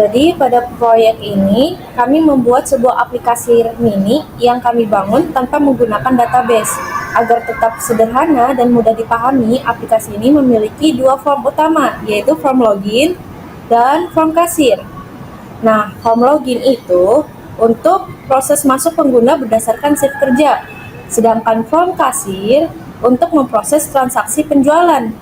Jadi pada proyek ini kami membuat sebuah aplikasi mini yang kami bangun tanpa menggunakan database. Agar tetap sederhana dan mudah dipahami, aplikasi ini memiliki dua form utama, yaitu form login dan form kasir. Nah, form login itu untuk proses masuk pengguna berdasarkan shift kerja, sedangkan form kasir untuk memproses transaksi penjualan.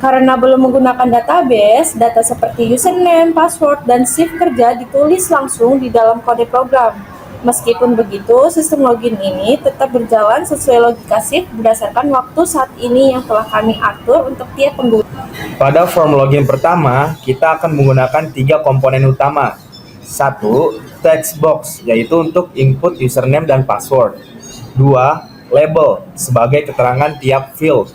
Karena belum menggunakan database, data seperti username, password, dan shift kerja ditulis langsung di dalam kode program. Meskipun begitu, sistem login ini tetap berjalan sesuai logika shift berdasarkan waktu saat ini yang telah kami atur untuk tiap pengguna. Pada form login pertama, kita akan menggunakan 3 komponen utama. 1. Text box, yaitu untuk input username dan password. 2. Label, sebagai keterangan tiap field.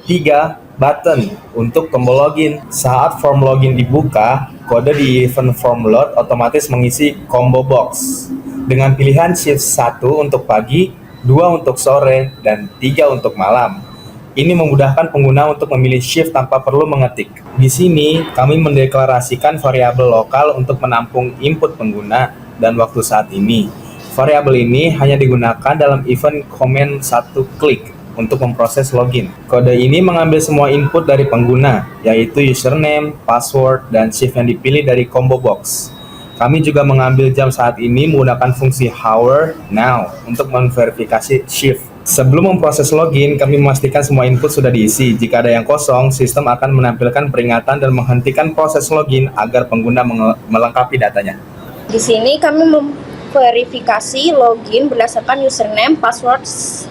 3. Button, untuk tombol login. Saat form login dibuka, kode di event form load otomatis mengisi combo box. Dengan pilihan shift 1 untuk pagi, 2 untuk sore, dan 3 untuk malam. Ini memudahkan pengguna untuk memilih shift tanpa perlu mengetik. Di sini, kami mendeklarasikan variabel lokal untuk menampung input pengguna dan waktu saat ini. Variabel ini hanya digunakan dalam event command 1 klik untuk memproses login. Kode ini mengambil semua input dari pengguna, yaitu username, password, dan shift yang dipilih dari combo box. Kami juga mengambil jam saat ini menggunakan fungsi hour now untuk memverifikasi shift. Sebelum memproses login, kami memastikan semua input sudah diisi. Jika ada yang kosong, sistem akan menampilkan peringatan dan menghentikan proses login agar pengguna melengkapi datanya. Di sini kami verifikasi login berdasarkan username, password,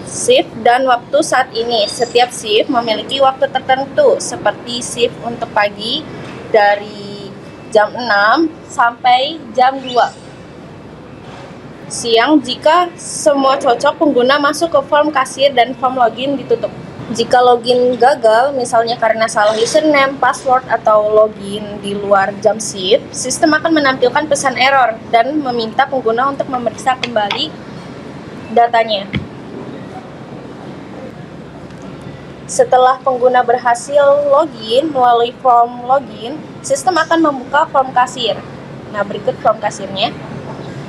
shift, dan waktu saat ini. Setiap shift memiliki waktu tertentu, seperti shift untuk pagi dari jam 6 sampai jam 2 siang. Jika semua cocok, pengguna masuk ke form kasir dan form login ditutup. Jika login gagal, misalnya karena salah username, password, atau login di luar jam shift, sistem akan menampilkan pesan error dan meminta pengguna untuk memeriksa kembali datanya. Setelah pengguna berhasil login melalui form login, sistem akan membuka form kasir. Nah, berikut form kasirnya,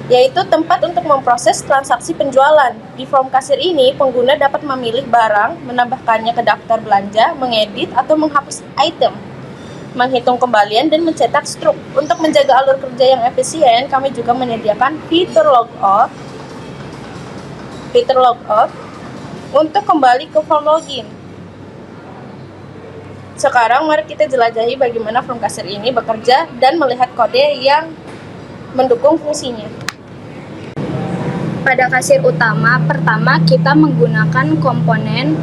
yaitu tempat untuk memproses transaksi penjualan. Di form kasir ini, pengguna dapat memilih barang, menambahkannya ke daftar belanja, mengedit atau menghapus item, menghitung kembalian, dan mencetak struk. Untuk menjaga alur kerja yang efisien, kami juga menyediakan fitur logout untuk kembali ke form login. Sekarang mari kita jelajahi bagaimana form kasir ini bekerja dan melihat kode yang mendukung fungsinya. Pada kasir utama, pertama kita menggunakan komponen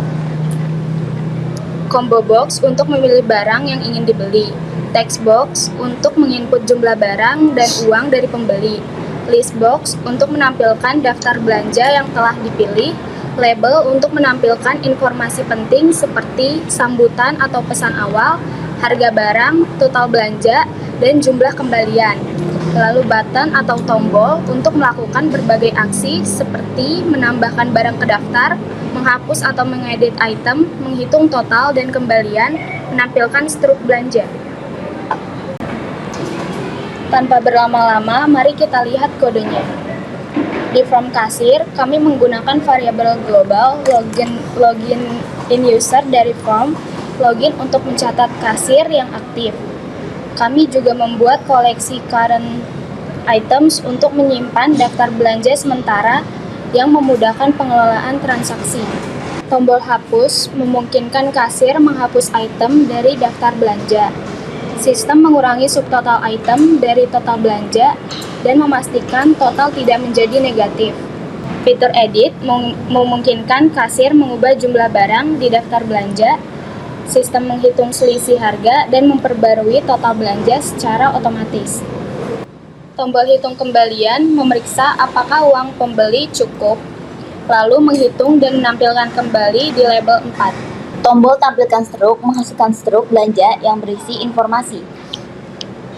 combo box untuk memilih barang yang ingin dibeli, text box untuk menginput jumlah barang dan uang dari pembeli, list box untuk menampilkan daftar belanja yang telah dipilih, label untuk menampilkan informasi penting seperti sambutan atau pesan awal, harga barang, total belanja, dan jumlah kembalian. Lalu button atau tombol untuk melakukan berbagai aksi seperti menambahkan barang ke daftar, menghapus atau mengedit item, menghitung total dan kembalian, menampilkan struk belanja. Tanpa berlama-lama, mari kita lihat kodenya. Di form kasir, kami menggunakan variabel global login in user dari form login untuk mencatat kasir yang aktif. Kami juga membuat koleksi current items untuk menyimpan daftar belanja sementara yang memudahkan pengelolaan transaksi. Tombol hapus memungkinkan kasir menghapus item dari daftar belanja. Sistem mengurangi subtotal item dari total belanja dan memastikan total tidak menjadi negatif. Fitur edit memungkinkan kasir mengubah jumlah barang di daftar belanja. Sistem menghitung selisih harga dan memperbarui total belanja secara otomatis. Tombol hitung kembalian memeriksa apakah uang pembeli cukup, lalu menghitung dan menampilkan kembali di label 4. Tombol tampilkan struk menghasilkan struk belanja yang berisi informasi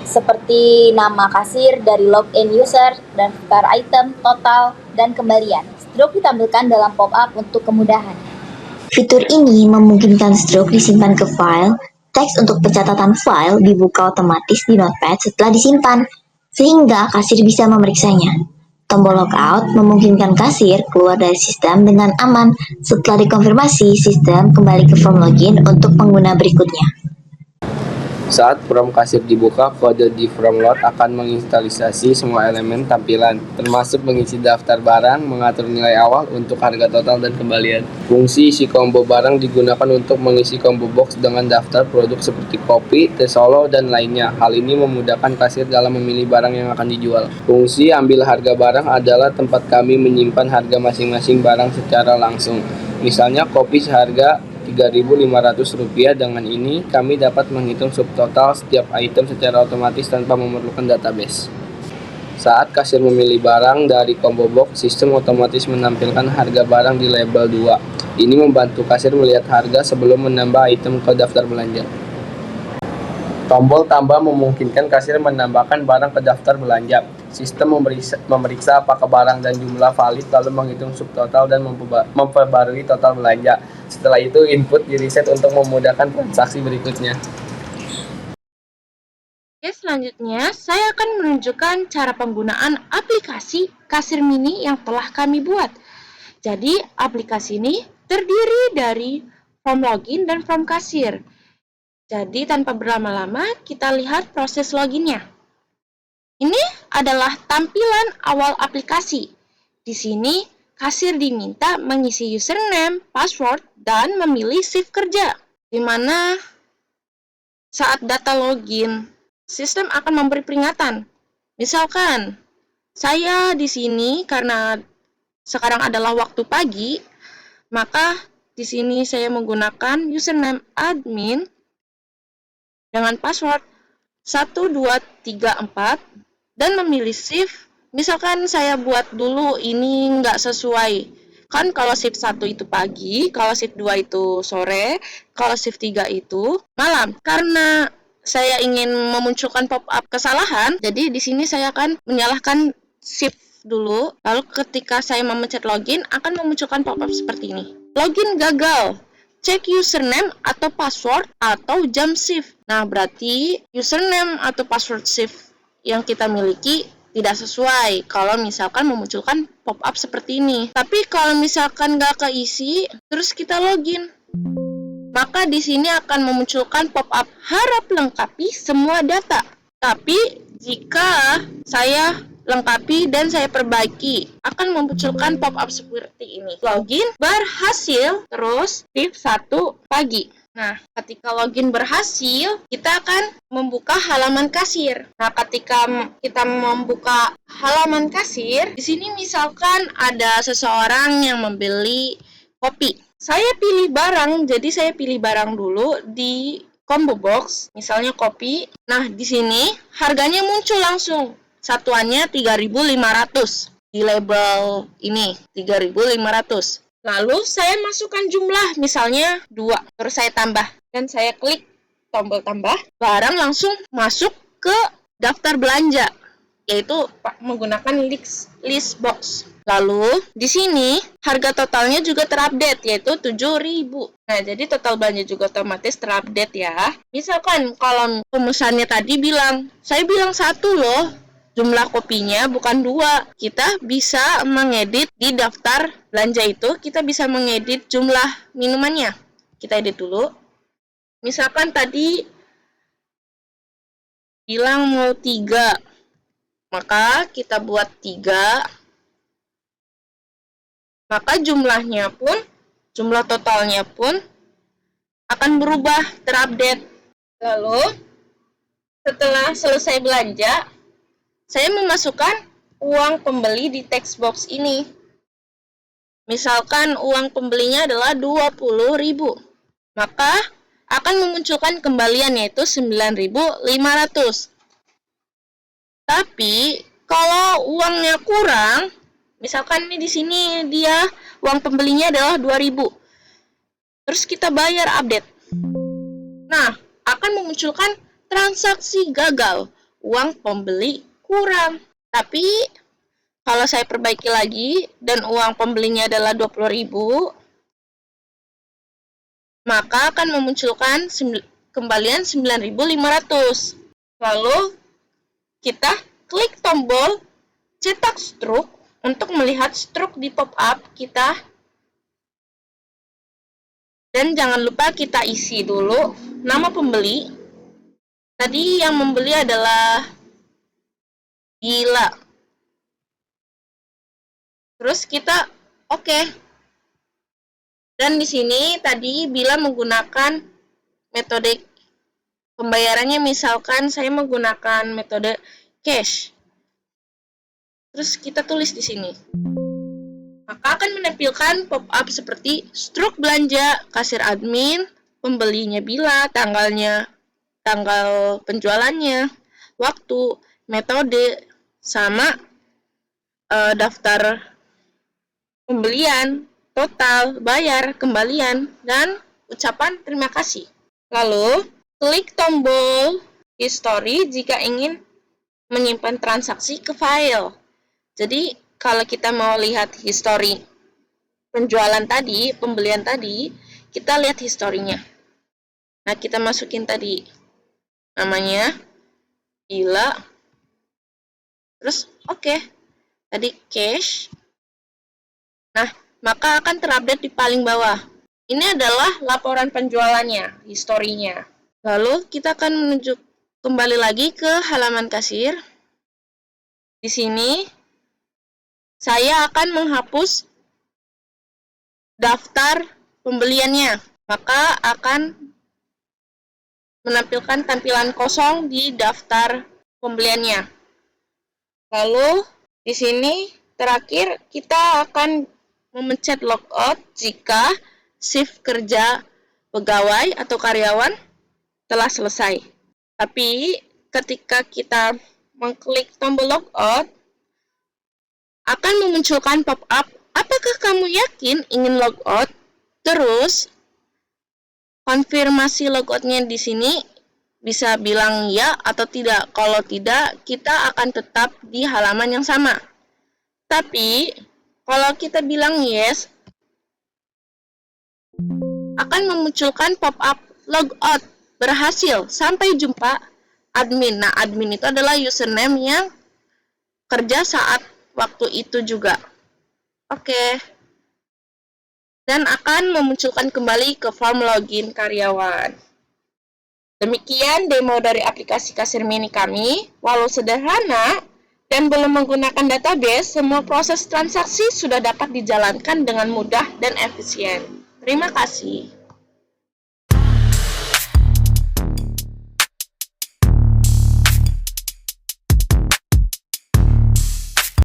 seperti nama kasir dari login user, daftar item, total, dan kembalian. Struk ditampilkan dalam pop-up untuk kemudahan. Fitur ini memungkinkan struk disimpan ke file teks untuk pencatatan file dibuka otomatis di Notepad setelah disimpan, sehingga kasir bisa memeriksanya. Tombol logout memungkinkan kasir keluar dari sistem dengan aman. Setelah dikonfirmasi, sistem kembali ke form login untuk pengguna berikutnya. Saat form kasir dibuka, kode di form load akan menginstalisasi semua elemen tampilan, termasuk mengisi daftar barang, mengatur nilai awal untuk harga total dan kembalian. Fungsi isi combo barang digunakan untuk mengisi combo box dengan daftar produk seperti kopi, teh solo, dan lainnya. Hal ini memudahkan kasir dalam memilih barang yang akan dijual. Fungsi ambil harga barang adalah tempat kami menyimpan harga masing-masing barang secara langsung. Misalnya kopi seharga Rp3.500. Dengan ini, kami dapat menghitung subtotal setiap item secara otomatis tanpa memerlukan database. Saat kasir memilih barang dari combo box, sistem otomatis menampilkan harga barang di label 2. Ini membantu kasir melihat harga sebelum menambah item ke daftar belanja. Tombol tambah memungkinkan kasir menambahkan barang ke daftar belanja. Sistem memeriksa apakah barang dan jumlah valid, lalu menghitung subtotal dan memperbarui total belanja. Setelah itu, input di-reset untuk memudahkan transaksi berikutnya. Oke, selanjutnya saya akan menunjukkan cara penggunaan aplikasi Kasir Mini yang telah kami buat. Jadi, aplikasi ini terdiri dari form login dan form kasir. Jadi, tanpa berlama-lama, kita lihat proses loginnya. Ini adalah tampilan awal aplikasi. Di sini, kasir diminta mengisi username, password, dan memilih shift kerja. Di mana saat data login, sistem akan memberi peringatan. Misalkan, saya di sini karena sekarang adalah waktu pagi, maka di sini saya menggunakan username admin dengan password 1234 dan memilih shift. Misalkan saya buat dulu ini nggak sesuai. Kan kalau shift 1 itu pagi, kalau shift 2 itu sore, kalau shift 3 itu malam. Karena saya ingin memunculkan pop-up kesalahan, jadi di sini saya akan menyalahkan shift dulu. Lalu ketika saya memencet login, akan memunculkan pop-up seperti ini. Login gagal. Cek username atau password atau jump shift. Nah, berarti username atau password shift yang kita miliki tidak sesuai kalau misalkan memunculkan pop-up seperti ini. Tapi kalau misalkan nggak keisi, terus kita login, maka di sini akan memunculkan pop-up harap lengkapi semua data. Tapi jika saya lengkapi dan saya perbaiki, akan memunculkan pop-up seperti ini. Login berhasil, terus shift 1 pagi. Nah, ketika login berhasil, kita akan membuka halaman kasir. Nah, ketika kita membuka halaman kasir, di sini misalkan ada seseorang yang membeli kopi. Saya pilih barang, jadi saya pilih barang dulu di combo box, misalnya kopi. Nah, di sini harganya muncul langsung. Satuannya 3.500 di label ini 3.500. Lalu saya masukkan jumlah, misalnya 2, terus saya tambah dan saya klik tombol tambah, barang langsung masuk ke daftar belanja, yaitu menggunakan list box. Lalu di sini harga totalnya juga terupdate, yaitu 7.000. Nah, jadi total belanja juga otomatis terupdate ya. Misalkan kalau pemesannya tadi bilang, saya bilang 1 loh, jumlah kopinya bukan 2. Kita bisa mengedit di daftar belanja itu, kita bisa mengedit jumlah minumannya. Kita edit dulu. Misalkan tadi bilang mau 3, maka kita buat 3. Maka jumlahnya pun, jumlah totalnya pun akan berubah, terupdate. Lalu, setelah selesai belanja, saya memasukkan uang pembeli di text box ini. Misalkan uang pembelinya adalah 20.000. Maka akan memunculkan kembalian, yaitu 9.500. Tapi kalau uangnya kurang, misalkan ini di sini dia uang pembelinya adalah 2.000. Terus kita bayar update. Nah, akan memunculkan transaksi gagal. Uang pembeli kurang. Tapi kalau saya perbaiki lagi dan uang pembelinya adalah 20.000, maka akan memunculkan kembalian 9.500. Lalu kita klik tombol cetak struk untuk melihat struk di pop-up kita. Dan jangan lupa kita isi dulu nama pembeli. Tadi yang membeli adalah Gila. Terus kita oke. Dan di sini tadi Bila menggunakan metode pembayarannya, misalkan saya menggunakan metode cash. Terus kita tulis di sini. Maka akan menampilkan pop-up seperti struk belanja, kasir admin, pembelinya Bila, tanggal penjualannya, waktu, metode, sama daftar pembelian, total, bayar, kembalian, dan ucapan terima kasih. Lalu, klik tombol history jika ingin menyimpan transaksi ke file. Jadi, kalau kita mau lihat history penjualan tadi, pembelian tadi, kita lihat historinya. Nah, kita masukin tadi namanya Bila. Terus, oke. Tadi cash. Nah, maka akan terupdate di paling bawah. Ini adalah laporan penjualannya, historinya. Lalu kita akan menuju kembali lagi ke halaman kasir. Di sini saya akan menghapus daftar pembeliannya. Maka akan menampilkan tampilan kosong di daftar pembeliannya. Lalu di sini terakhir kita akan memencet logout jika shift kerja pegawai atau karyawan telah selesai. Tapi ketika kita mengklik tombol logout, akan memunculkan pop-up, apakah kamu yakin ingin logout? Terus konfirmasi logoutnya di sini bisa bilang ya atau tidak. Kalau tidak, kita akan tetap di halaman yang sama. Tapi kalau kita bilang yes, akan memunculkan pop-up logout berhasil. Sampai jumpa admin. Nah, admin itu adalah username yang kerja saat waktu itu juga. Oke. Dan akan memunculkan kembali ke form login karyawan. Demikian demo dari aplikasi Kasir Mini kami. Walau sederhana dan belum menggunakan database, semua proses transaksi sudah dapat dijalankan dengan mudah dan efisien. Terima kasih.